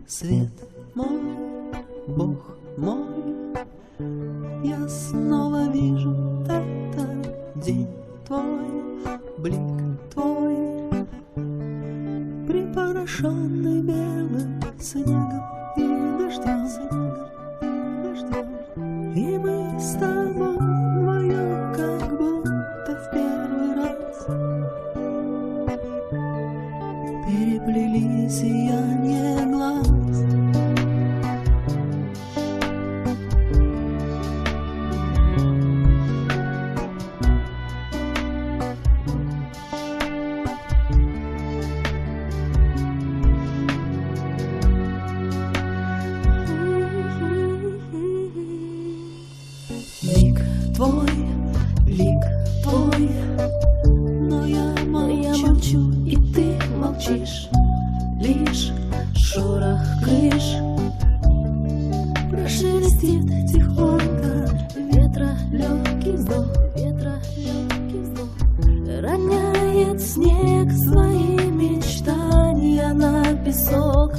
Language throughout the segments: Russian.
Свет мой, Бог мой, я снова вижу этот день твой, блик твой, припорошенный белым снегом и дождем, и мы с тобой вдвоем, как будто в первый раз переплели сияние глаз. Лик твой, лик твой, но я молчу, и ты молчишь. Лишь шорох крыш прошелестит тихонько, ветра легкий вздох, роняет снег свои мечтания на песок,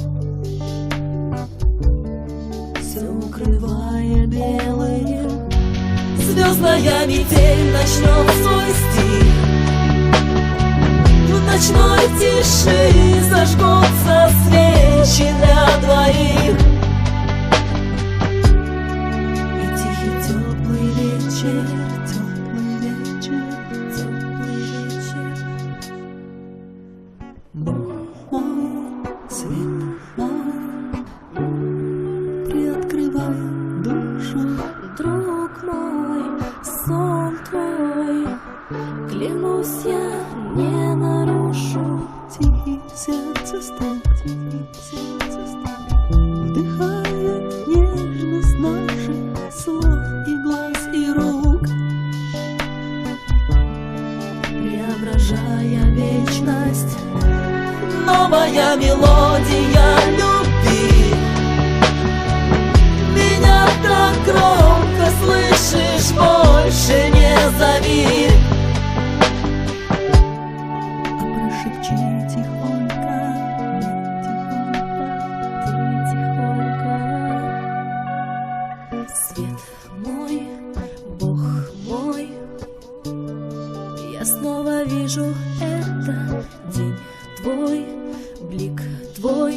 все укрывая белым. Звездная метель начнет свой стих, в ночной тиши зажгутся свечи для двоих, и тихий теплый вечер, Бог мой, свет мой, приоткрывая душу, Друг мой, сон твой, клянусь, я не нарушу. Тихий сердце стон, вдыхая нежность наших слов и глаз и рук, преображая вечность. Новая мелодия любви, меня так громко слышишь, больше не зови, а прошепчи тихонько, Свет мой, Бог мой, я снова вижу это, день твой, блик твой,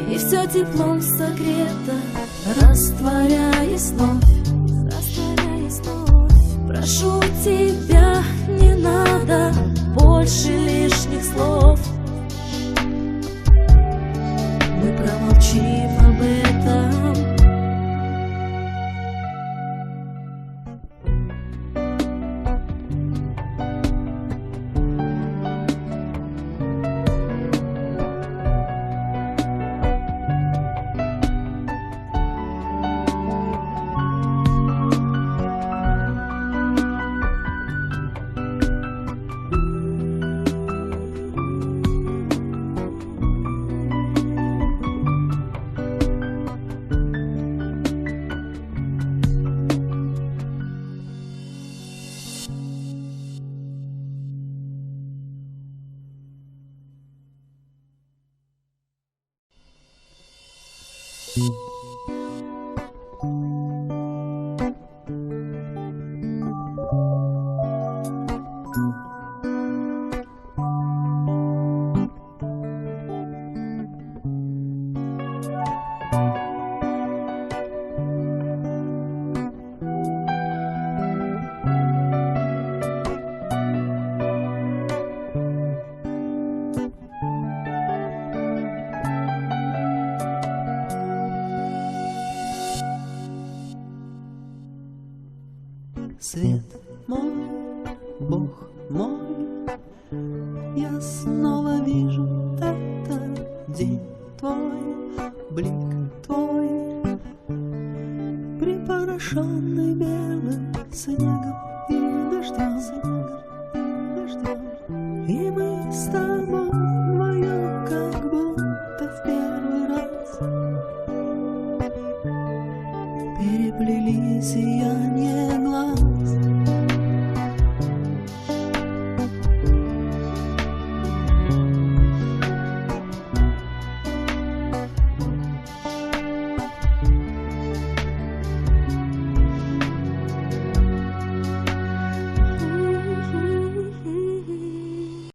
и все теплом согрето, растворяясь вновь. Прошу тебя, не надо больше лишних слов, мы промолчим об этом. Свет мой, Бог мой, порошенный белым снегом и дождем, и мы с тобой вдвоем, как будто в первый раз переплели сияние глаз.